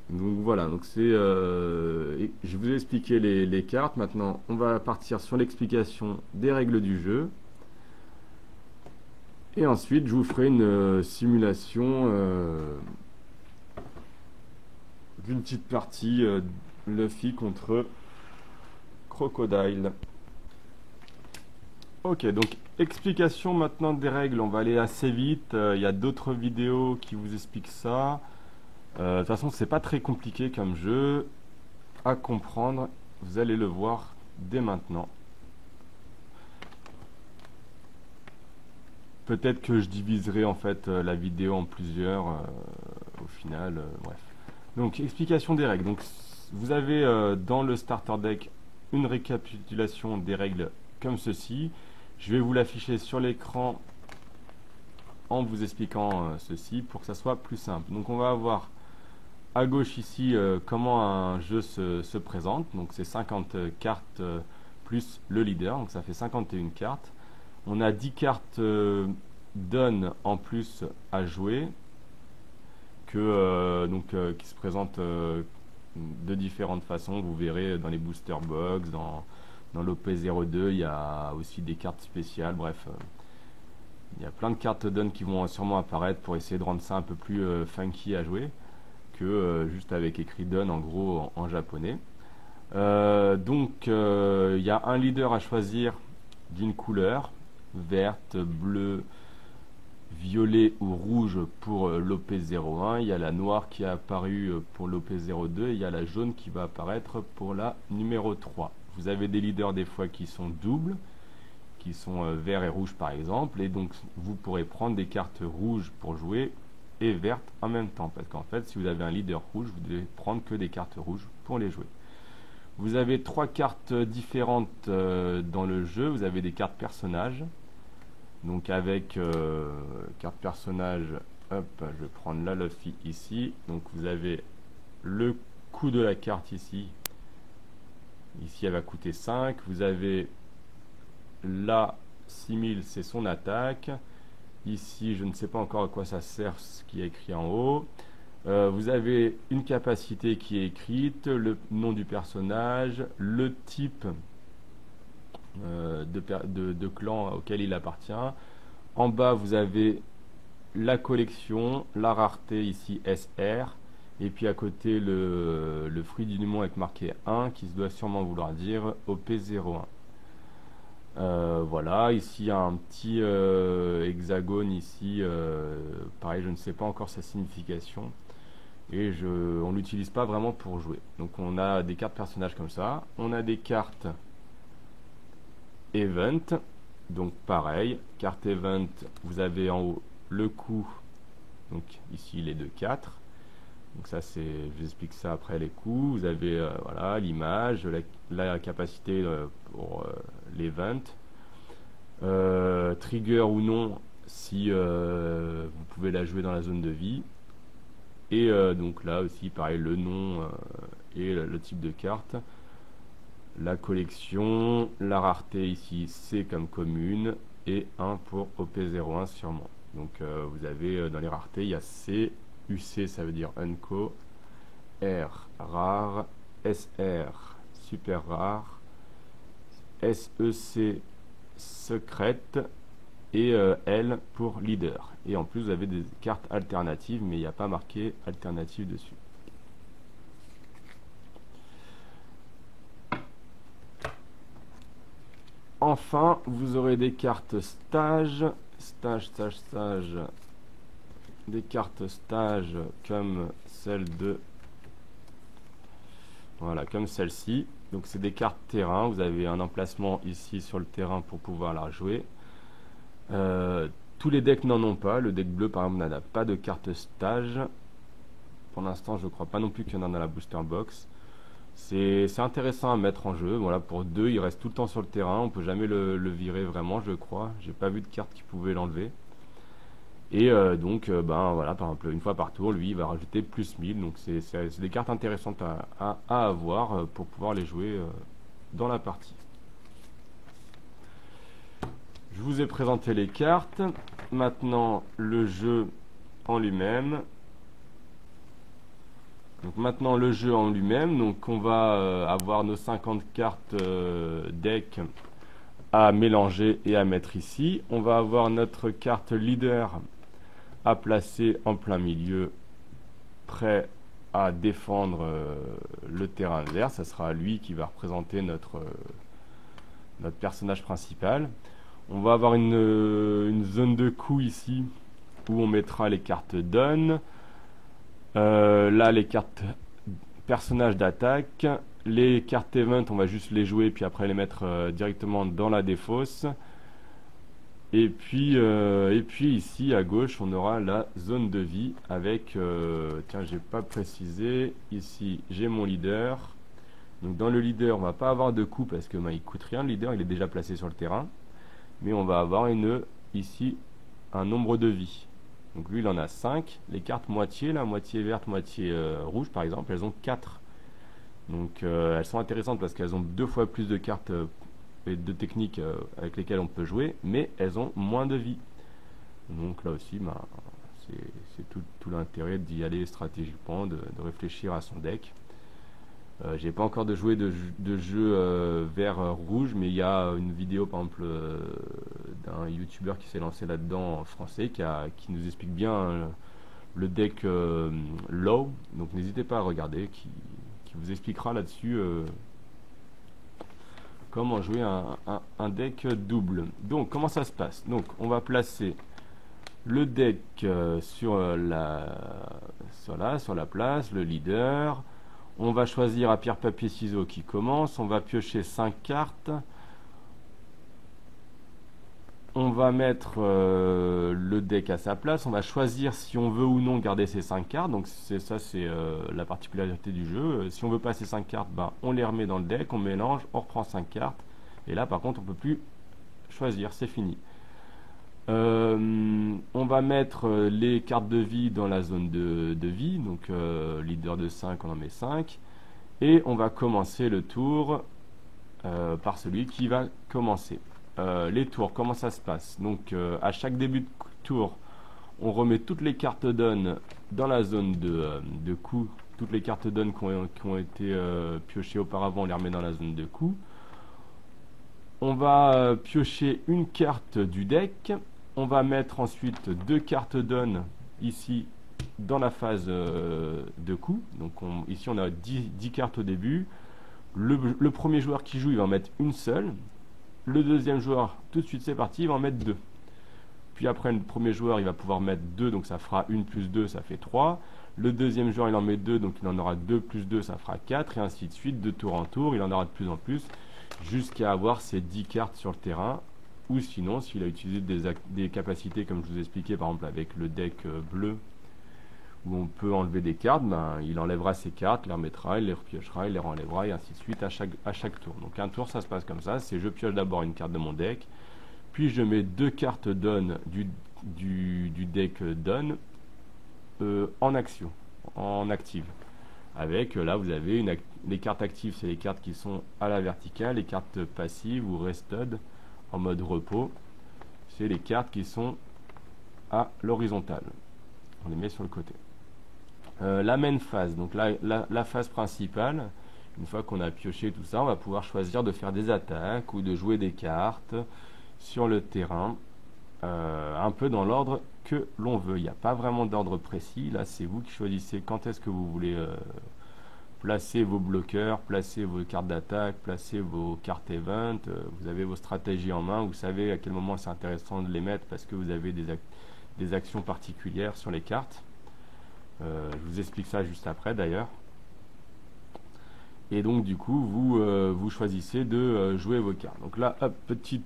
Speaker 1: Donc voilà, donc je vous ai expliqué les cartes. Maintenant, on va partir sur l'explication des règles du jeu. Et ensuite, je vous ferai une simulation d'une petite partie Luffy contre Crocodile. Ok, donc explication maintenant des règles. On va aller assez vite. Il y a d'autres vidéos qui vous expliquent ça. De toute façon, c'est pas très compliqué comme jeu à comprendre. Vous allez le voir dès maintenant. Peut-être que je diviserai en fait la vidéo en plusieurs au final, bref. Donc explication des règles. Donc vous avez dans le starter deck une récapitulation des règles comme ceci. Je vais vous l'afficher sur l'écran en vous expliquant ceci pour que ça soit plus simple. Donc on va avoir à gauche ici comment un jeu se présente. Donc c'est 50 cartes plus le leader, donc ça fait 51 cartes. On a 10 cartes donne en plus à jouer qui se présente de différentes façons. Vous verrez dans les booster box, dans l'OP02, il y a aussi des cartes spéciales. Bref, il y a plein de cartes donne qui vont sûrement apparaître pour essayer de rendre ça un peu plus funky à jouer que juste avec écrit donne en gros en japonais. Il y a un leader à choisir d'une couleur, verte, bleue, violet ou rouge pour l'OP01. Il y a la noire qui est apparue pour l'OP02 et il y a la jaune qui va apparaître pour la numéro 3. Vous avez des leaders des fois qui sont doubles, qui sont vert et rouge par exemple, et donc vous pourrez prendre des cartes rouges pour jouer et vertes en même temps, parce qu'en fait si vous avez un leader rouge, vous devez prendre que des cartes rouges pour les jouer. Vous avez 3 cartes différentes dans le jeu. Vous avez des cartes personnages, donc avec carte personnage, hop, je vais prendre la Luffy ici. Donc vous avez le coût de la carte ici elle va coûter 5. Vous avez la 6000, c'est son attaque. Ici, je ne sais pas encore à quoi ça sert, ce qui est écrit en haut. Vous avez une capacité qui est écrite, le nom du personnage, le type de clan auquel il appartient. En bas, vous avez la collection, la rareté ici SR, et puis à côté le fruit du nom avec marqué 1 qui doit sûrement vouloir dire OP01. Voilà, ici il y a un petit hexagone ici, pareil je ne sais pas encore sa signification et on l'utilise pas vraiment pour jouer. Donc on a des cartes personnages comme ça, on a des cartes event, donc pareil, carte event, vous avez en haut le coût, donc ici il est de 4. Donc ça c'est, je vous explique ça après les coups. Vous avez voilà l'image, la capacité pour l'event, trigger ou non si vous pouvez la jouer dans la zone de vie. Et donc là aussi pareil le nom et le type de carte, la collection, la rareté ici c'est comme commune et 1 pour OP01 sûrement. Donc vous avez dans les raretés il y a C. UC ça veut dire unco, R rare, SR super rare, SEC secrète et L pour leader. Et en plus vous avez des cartes alternatives mais il n'y a pas marqué alternative dessus. Enfin vous aurez des cartes stage, des cartes stage comme celle comme celle-ci. Donc c'est des cartes terrain, vous avez un emplacement ici sur le terrain pour pouvoir la jouer. Tous les decks n'en ont pas, le deck bleu par exemple n'a pas de carte stage. Pour l'instant je ne crois pas non plus qu'il y en a dans la booster box. C'est intéressant à mettre en jeu. Voilà, pour 2 il reste tout le temps sur le terrain, on peut jamais le virer vraiment je crois. J'ai pas vu de carte qui pouvait l'enlever. Et ben voilà, par exemple, une fois par tour, lui, il va rajouter plus 1000. Donc, c'est des cartes intéressantes à avoir pour pouvoir les jouer dans la partie. Je vous ai présenté les cartes. Maintenant, le jeu en lui-même. Donc, maintenant, le jeu en lui-même. Donc, on va avoir nos 50 cartes deck à mélanger et à mettre ici. On va avoir notre carte leader à placer en plein milieu, prêt à défendre le terrain vert. Ça sera lui qui va représenter notre personnage principal. On va avoir une zone de coup ici où on mettra les cartes done. Là les cartes personnages d'attaque. Les cartes event on va juste les jouer puis après les mettre directement dans la défausse. Et puis ici à gauche on aura la zone de vie avec, tiens j'ai pas précisé, ici j'ai mon leader. Donc dans le leader on va pas avoir de coup parce que il coûte rien le leader, il est déjà placé sur le terrain. Mais on va avoir ici un nombre de vie. Donc lui il en a 5, les cartes moitié, là, moitié verte, moitié rouge par exemple, elles ont 4. Donc elles sont intéressantes parce qu'elles ont 2 fois plus de cartes et de techniques avec lesquelles on peut jouer, mais elles ont moins de vie. Donc là aussi, ben, c'est tout l'intérêt d'y aller stratégiquement, de réfléchir à son deck. J'ai pas encore de jouer de jeu vert rouge, mais il y a une vidéo par exemple d'un youtubeur qui s'est lancé là-dedans en français qui nous explique bien le deck low, donc n'hésitez pas à regarder, qui vous expliquera là-dessus comment jouer un deck double. Donc comment ça se passe? Donc on va placer le deck sur la place, le leader. On va choisir à pierre papier ciseaux qui commence. On va piocher 5 cartes. On va mettre le deck à sa place. On va choisir si on veut ou non garder ces 5 cartes. Donc c'est la particularité du jeu. Si on veut pas ces 5 cartes, ben, on les remet dans le deck, on mélange, on reprend 5 cartes. Et là par contre on peut plus choisir, c'est fini. On va mettre les cartes de vie dans la zone de vie, donc leader de 5, on en met 5, et on va commencer le tour par celui qui va commencer. Les tours, comment ça se passe? Donc à chaque début de tour, on remet toutes les cartes donne dans la zone de coup. Toutes les cartes donne qui ont été piochées auparavant, on les remet dans la zone de coup. On va piocher une carte du deck. On va mettre ensuite 2 cartes donne ici dans la phase de coup. Donc ici on a 10 cartes au début. Le premier joueur qui joue, il va en mettre une seule. Le deuxième joueur, tout de suite c'est parti, il va en mettre 2. Puis après le premier joueur, il va pouvoir mettre 2, donc ça fera 1 plus 2, ça fait 3. Le deuxième joueur, il en met 2, donc il en aura 2 plus 2, ça fera 4, et ainsi de suite, de tour en tour, il en aura de plus en plus, jusqu'à avoir ses 10 cartes sur le terrain. Ou sinon, s'il a utilisé des capacités, comme je vous expliquais, par exemple avec le deck bleu, où on peut enlever des cartes, ben, il enlèvera ses cartes, les remettra, il les repiochera, il les renlèvera, et ainsi de suite à chaque tour. Donc un tour, ça se passe comme ça, c'est je pioche d'abord une carte de mon deck, puis je mets 2 cartes donne du deck donne en action, en active. Avec, là vous avez les cartes actives, c'est les cartes qui sont à la verticale, les cartes passives ou rested, en mode repos, c'est les cartes qui sont à l'horizontale. On les met sur le côté. La main phase, donc la phase principale, une fois qu'on a pioché tout ça, on va pouvoir choisir de faire des attaques ou de jouer des cartes sur le terrain, un peu dans l'ordre que l'on veut. Il n'y a pas vraiment d'ordre précis, là c'est vous qui choisissez quand est-ce que vous voulez placer vos bloqueurs, placer vos cartes d'attaque, placer vos cartes event, vous avez vos stratégies en main, vous savez à quel moment c'est intéressant de les mettre parce que vous avez des actions particulières sur les cartes. Je vous explique ça juste après d'ailleurs. Et donc du coup vous choisissez de jouer vos cartes. Donc là, hop, petit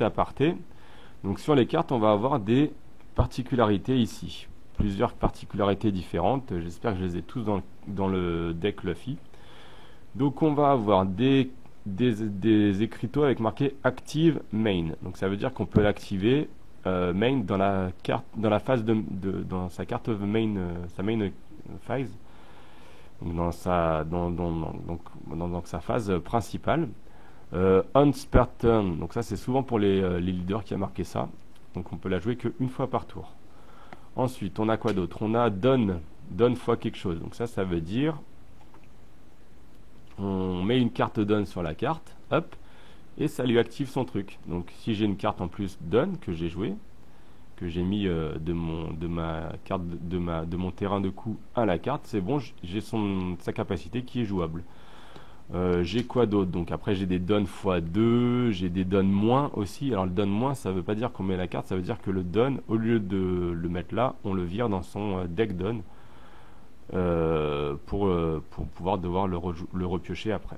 Speaker 1: aparté. Donc sur les cartes, on va avoir des particularités ici. Plusieurs particularités différentes. J'espère que je les ai tous dans le deck Luffy. Donc on va avoir des écriteaux avec marqué Active Main. Donc ça veut dire qu'on peut l'activer main dans la phase dans sa carte of main, sa main phase, donc dans sa phase principale. On spare turn, donc ça c'est souvent pour les leaders qui a marqué ça. Donc on peut la jouer qu'une fois par tour. Ensuite, on a quoi d'autre? On a donne fois quelque chose. Donc ça veut dire on met une carte donne sur la carte, hop, et ça lui active son truc. Donc si j'ai une carte en plus donne que j'ai joué, que j'ai mis de mon terrain de coup à la carte, c'est bon, j'ai sa capacité qui est jouable. J'ai quoi d'autre? Donc après j'ai des donnes x2, j'ai des donnes moins aussi. Alors le donne moins, ça veut pas dire qu'on met la carte, ça veut dire que le donne, au lieu de le mettre là, on le vire dans son deck donne pour pouvoir devoir le repiocher après.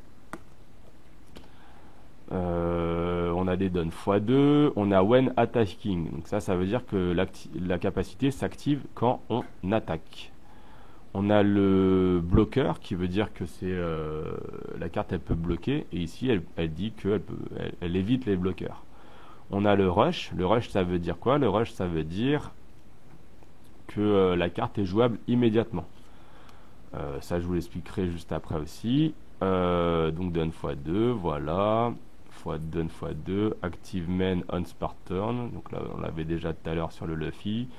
Speaker 1: On a des donnes x2, on a when attacking, donc ça veut dire que la capacité s'active quand on attaque. On a le bloqueur qui veut dire que c'est la carte elle peut bloquer, et ici elle dit qu'elle évite les bloqueurs. On a le rush ça veut dire quoi? Le rush ça veut dire que la carte est jouable immédiatement. Ça je vous l'expliquerai juste après aussi. Donc donne x2, voilà. fois done fois 2, active main on Spartan, donc là on l'avait déjà tout à l'heure sur le Luffy,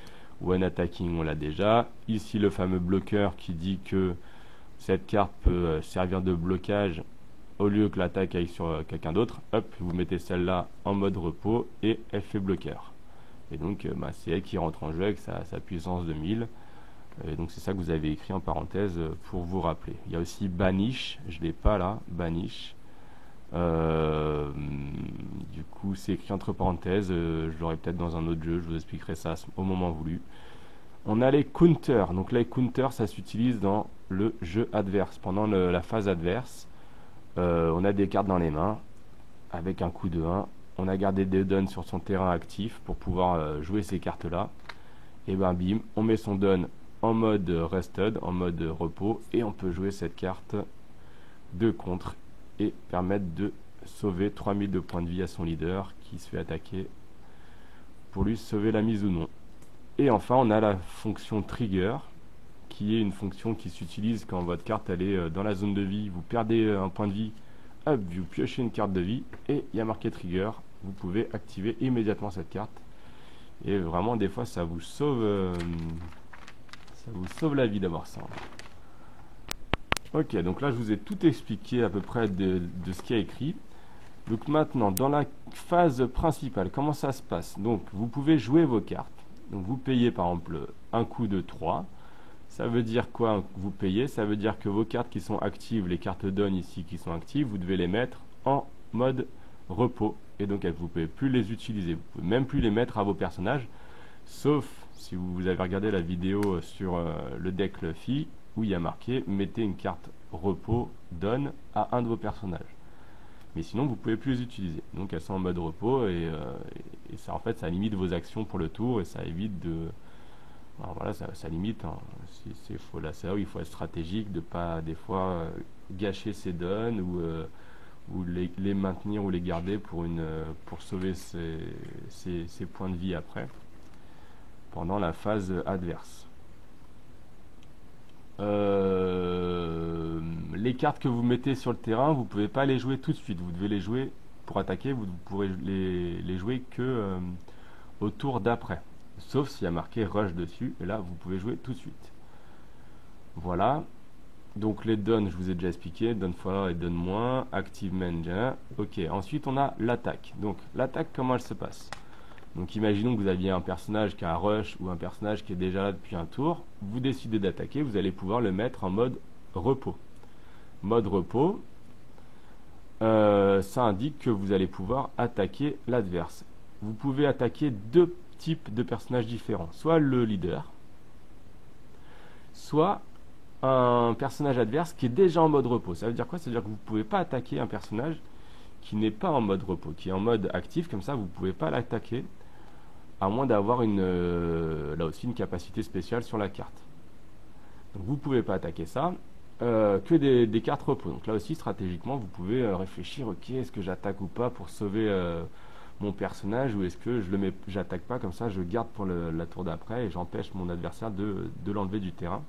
Speaker 1: when attacking on l'a déjà, ici le fameux bloqueur qui dit que cette carte peut servir de blocage au lieu que l'attaque aille sur quelqu'un d'autre, hop, vous mettez celle-là en mode repos et elle fait bloqueur. Et donc c'est elle qui rentre en jeu avec sa puissance de 1000. Et donc c'est ça que vous avez écrit en parenthèse pour vous rappeler. Il y a aussi Banish, je l'ai pas là, Banish. Du coup c'est écrit entre parenthèses, je l'aurai peut-être dans un autre jeu, je vous expliquerai ça au moment voulu. On a les counters, donc les counters ça s'utilise dans le jeu adverse. Pendant la phase adverse, on a des cartes dans les mains, avec un coup de 1, on a gardé des dons sur son terrain actif pour pouvoir jouer ces cartes là. Et ben bim, on met son don en mode rested, en mode repos, et on peut jouer cette carte de contre et permettre de sauver 3000 de points de vie à son leader qui se fait attaquer pour lui sauver la mise ou non. Et enfin on a la fonction trigger qui est une fonction qui s'utilise quand votre carte elle est dans la zone de vie, vous perdez un point de vie, hop, vous piochez une carte de vie et il y a marqué trigger, vous pouvez activer immédiatement cette carte et vraiment des fois ça vous sauve la vie d'avoir ça. Ok, donc là je vous ai tout expliqué à peu près de ce qu'il y a écrit. Donc maintenant, dans la phase principale, comment ça se passe? Donc vous pouvez jouer vos cartes. Donc vous payez par exemple un coup de 3. Ça veut dire quoi vous payez? Ça veut dire que vos cartes qui sont actives, les cartes donne ici qui sont actives, vous devez les mettre en mode repos. Et donc vous ne pouvez plus les utiliser. Vous ne pouvez même plus les mettre à vos personnages. Sauf si vous avez regardé la vidéo sur le deck Luffy, où il y a marqué mettez une carte repos donne à un de vos personnages. Mais sinon vous pouvez plus les utiliser. Donc elles sont en mode repos et ça en fait ça limite vos actions pour le tour et ça évite de... Alors voilà, ça limite, hein. C'est là où il faut être stratégique, de pas des fois gâcher ses dons ou les maintenir ou les garder pour sauver ses points de vie après, pendant la phase adverse. Les cartes que vous mettez sur le terrain, vous ne pouvez pas les jouer tout de suite, vous devez les jouer pour attaquer, vous pourrez les jouer que au tour d'après. Sauf s'il y a marqué rush dessus, et là vous pouvez jouer tout de suite. Voilà. Donc les dons, je vous ai déjà expliqué, don fois et don moins, active main, ok. Ensuite on a l'attaque. Donc l'attaque, comment elle se passe? Donc imaginons que vous aviez un personnage qui a un rush ou un personnage qui est déjà là depuis un tour. Vous décidez d'attaquer, vous allez pouvoir le mettre en mode repos. Mode repos, ça indique que vous allez pouvoir attaquer l'adverse. Vous pouvez attaquer deux types de personnages différents. Soit le leader, soit un personnage adverse qui est déjà en mode repos. Ça veut dire quoi? Ça veut dire que vous ne pouvez pas attaquer un personnage qui n'est pas en mode repos, qui est en mode actif, comme ça vous ne pouvez pas l'attaquer, à moins d'avoir là aussi une capacité spéciale sur la carte. Donc vous ne pouvez pas attaquer ça, que des cartes repos. Donc là aussi stratégiquement vous pouvez réfléchir, ok, est-ce que j'attaque ou pas pour sauver mon personnage, ou est-ce que j'attaque pas, comme ça je garde pour la tour d'après et j'empêche mon adversaire de l'enlever du terrain.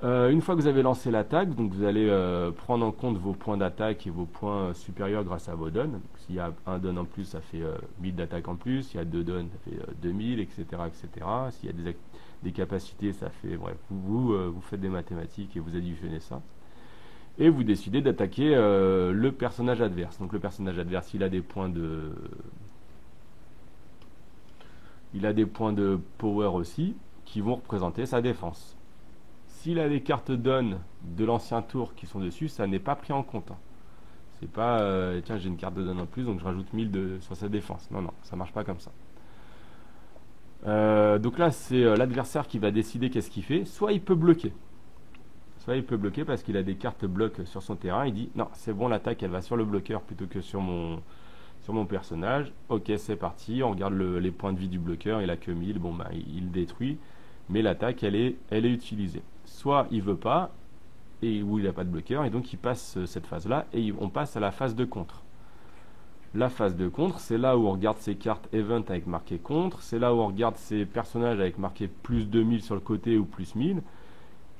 Speaker 1: Une fois que vous avez lancé l'attaque, donc vous allez prendre en compte vos points d'attaque et vos points supérieurs grâce à vos dons. S'il y a un don en plus, ça fait 1000 d'attaque en plus. S'il y a 2 dons, ça fait 2000, etc. etc. S'il y a des capacités, ça fait... Bref, vous faites des mathématiques et vous additionnez ça. Et vous décidez d'attaquer le personnage adverse. Donc le personnage adverse, il a des points de... Il a des points de power aussi, qui vont représenter sa défense. S'il a des cartes donne de l'ancien tour qui sont dessus, ça n'est pas pris en compte. C'est pas, tiens, j'ai une carte de donne en plus, donc je rajoute 1000 sur sa défense. Non, non, ça marche pas comme ça. Donc là, c'est l'adversaire qui va décider qu'est-ce qu'il fait. Soit il peut bloquer. Soit il peut bloquer parce qu'il a des cartes bloc sur son terrain. Il dit, non, c'est bon, l'attaque, elle va sur le bloqueur plutôt que sur mon personnage. Ok, c'est parti. On regarde les points de vie du bloqueur. Il a que 1000. Bon, bah, il détruit. Mais l'attaque, elle est utilisée. Soit il veut pas, ou il n'a pas de bloqueur, et donc il passe cette phase-là, et on passe à la phase de contre. La phase de contre, c'est là où on regarde ses cartes event avec marqué contre, c'est là où on regarde ses personnages avec marqué plus 2000 sur le côté ou plus 1000,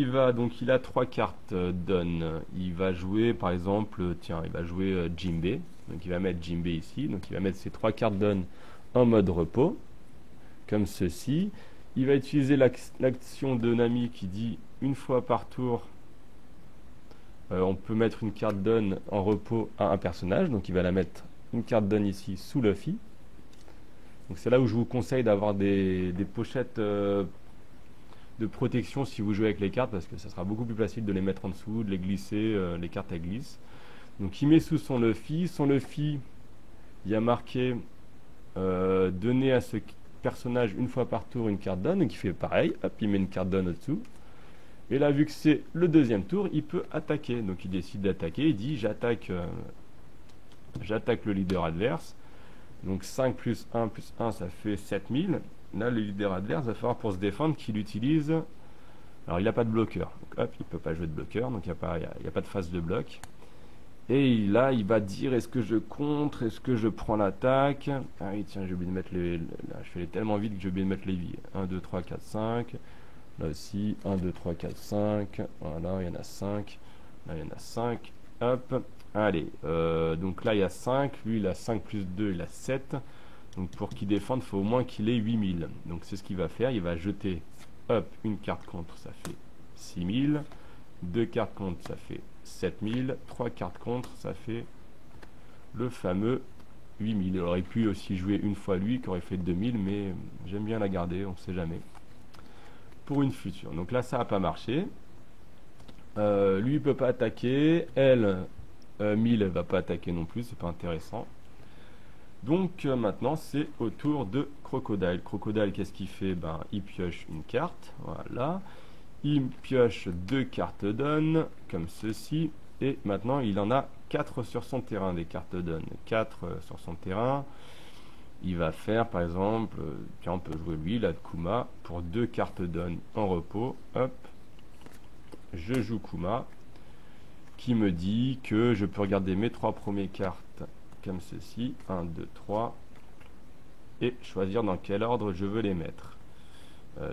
Speaker 1: il a 3 cartes done. Il va jouer par exemple, tiens, il va jouer Jimbe. Donc il va mettre Jimbe ici. Donc il va mettre ses 3 cartes done en mode repos, comme ceci. Il va utiliser l'action de Nami qui dit une fois par tour, on peut mettre une carte done en repos à un personnage. Donc il va la mettre une carte done ici sous Luffy. Donc c'est là où je vous conseille d'avoir des pochettes de protection si vous jouez avec les cartes, parce que ça sera beaucoup plus facile de les mettre en dessous, de les glisser, les cartes elles glissent. Donc il met sous son Luffy. Son Luffy, il y a marqué donner à ce personnage une fois par tour une carte done. Donc il fait pareil, hop, il met une carte done au-dessous. Et là, vu que c'est le deuxième tour, il peut attaquer. Donc il décide d'attaquer, il dit j'attaque le leader adverse. Donc 5 plus 1 plus 1, ça fait 7000. Là, le leader adverse va falloir pour se défendre qu'il utilise... Alors, il n'a pas de bloqueur. Donc, hop, il ne peut pas jouer de bloqueur. Donc, il n'y a pas de phase de bloc. Et là, il va dire est-ce que je contre, est-ce que je prends l'attaque. Ah oui, tiens, j'ai oublié de mettre les... Là, je fais tellement vite que j'ai oublié de mettre les vies. 1, 2, 3, 4, 5. Là aussi, 1, 2, 3, 4, 5. Voilà, il y en a 5. Là, il y en a 5. Hop. Allez, donc là il y a 5, lui il a 5 plus 2, il a 7. Donc pour qu'il défende, il faut au moins qu'il ait 8000. Donc c'est ce qu'il va faire, il va jeter, hop, une carte contre, ça fait 6000. 2 cartes contre, ça fait 7000. 3 cartes contre, ça fait le fameux 8000. Il aurait pu aussi jouer une fois lui, qui aurait fait 2000, mais j'aime bien la garder, on ne sait jamais. Pour une future. Donc là ça n'a pas marché. Lui il peut pas attaquer, elle... 1000 elle va pas attaquer non plus, c'est pas intéressant. Donc maintenant c'est au tour de Crocodile. Crocodile, qu'est-ce qu'il fait? Ben il pioche une carte, voilà. Il pioche 2 cartes done, comme ceci. Et maintenant il en a 4 sur son terrain, des cartes done. 4 sur son terrain. Il va faire par exemple, tiens on peut jouer lui, la Kuma, pour 2 cartes done en repos. Hop, je joue Kuma, qui me dit que je peux regarder mes 3 premières cartes comme ceci, 1, 2, 3, et choisir dans quel ordre je veux les mettre.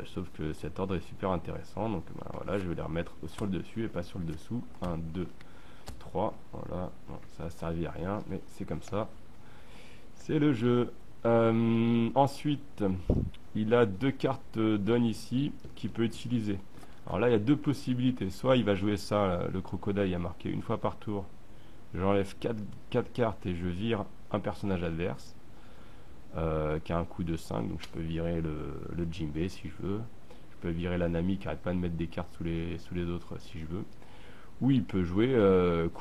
Speaker 1: Sauf que cet ordre est super intéressant, donc ben, voilà, je vais les remettre sur le dessus et pas sur le dessous. 1, 2, 3, voilà, bon, ça ne servi à rien, mais c'est comme ça. C'est le jeu. Ensuite, il a 2 cartes done ici qu'il peut utiliser. Alors là, il y a 2 possibilités. Soit il va jouer ça, le crocodile, il a marqué une fois par tour. J'enlève 4 cartes et je vire un personnage adverse qui a un coût de 5. Donc je peux virer le Jimbe si je veux. Je peux virer la Nami qui n'arrête pas de mettre des cartes sous les autres si je veux. Ou il peut jouer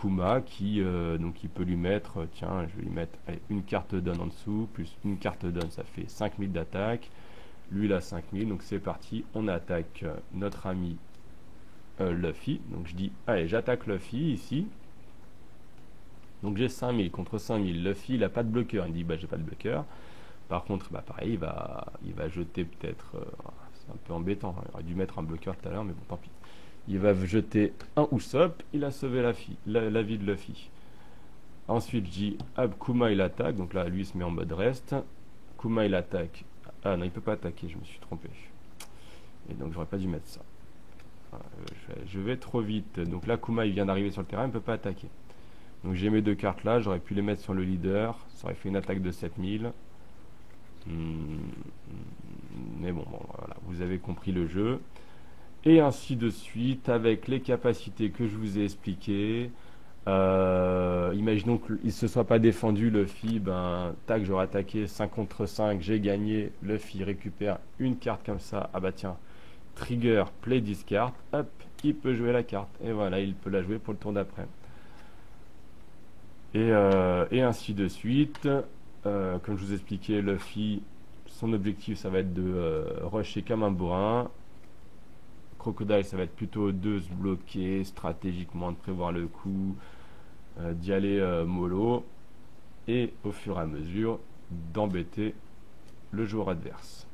Speaker 1: Kuma donc il peut lui mettre, tiens, je vais lui mettre allez, une carte donne en dessous, plus une carte donne, ça fait 5000 d'attaque. Lui il a 5000, donc c'est parti, on attaque notre ami Luffy. Donc je dis, allez, j'attaque Luffy ici. Donc j'ai 5000 contre 5000. Luffy il a pas de bloqueur, il dit bah j'ai pas de bloqueur. Par contre, bah pareil, il va jeter peut-être, c'est un peu embêtant, hein. Il aurait dû mettre un bloqueur tout à l'heure, mais bon tant pis. Il va jeter un Usopp, il a sauvé la vie de Luffy. Ensuite je dis, Kuma il attaque, donc là lui il se met en mode reste. Kuma il attaque. Ah non, il peut pas attaquer, je me suis trompé. Et donc j'aurais pas dû mettre ça. Je vais trop vite. Donc là, Kuma il vient d'arriver sur le terrain, il ne peut pas attaquer. Donc j'ai mes 2 cartes là, j'aurais pu les mettre sur le leader. Ça aurait fait une attaque de 7000. Mais bon, voilà, vous avez compris le jeu. Et ainsi de suite, avec les capacités que je vous ai expliquées. Imaginons qu'il ne se soit pas défendu, Luffy, ben tac, j'aurais attaqué 5 contre 5, j'ai gagné. Luffy récupère une carte comme ça, ah bah tiens, trigger, play discard, hop, il peut jouer la carte, et voilà, il peut la jouer pour le tour d'après. Et ainsi de suite, comme je vous expliquais, Luffy, son objectif ça va être de rusher comme un bourrin. Crocodile ça va être plutôt de se bloquer stratégiquement, de prévoir le coup, d'y aller mollo, et au fur et à mesure d'embêter le joueur adverse.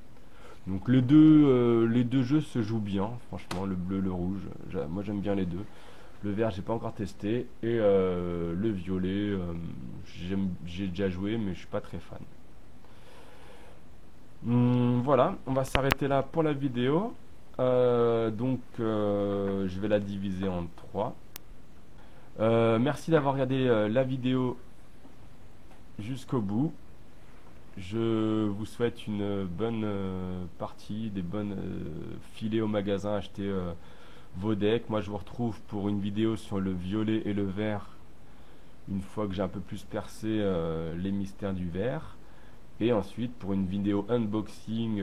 Speaker 1: Donc les deux jeux se jouent bien, franchement, le bleu, le rouge, moi j'aime bien les deux. Le vert j'ai pas encore testé, et le violet j'ai déjà joué mais je suis pas très fan. Voilà, on va s'arrêter là pour la vidéo. Je vais la diviser en trois. Merci d'avoir regardé la vidéo jusqu'au bout. Je vous souhaite une bonne partie, des bonnes filets au magasin, achetez vos decks. Moi je vous retrouve pour une vidéo sur le violet et le vert, une fois que j'ai un peu plus percé les mystères du vert. Et ensuite pour une vidéo unboxing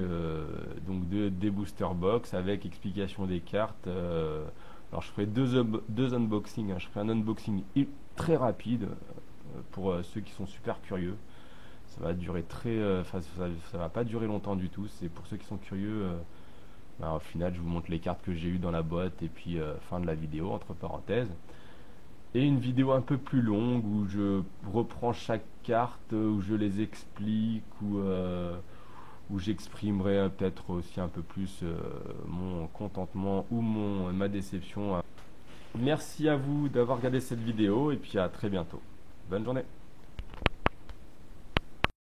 Speaker 1: des booster box avec explication des cartes. Alors je ferai deux unboxings, hein. Je ferai un unboxing très rapide pour ceux qui sont super curieux. Ça va durer ça va pas durer longtemps du tout. C'est pour ceux qui sont curieux. Au final, je vous montre les cartes que j'ai eues dans la boîte et puis fin de la vidéo entre parenthèses. Et une vidéo un peu plus longue où je reprends chaque carte, où je les explique, où j'exprimerai peut-être aussi un peu plus mon contentement ou ma déception. Merci à vous d'avoir regardé cette vidéo et puis à très bientôt. Bonne journée.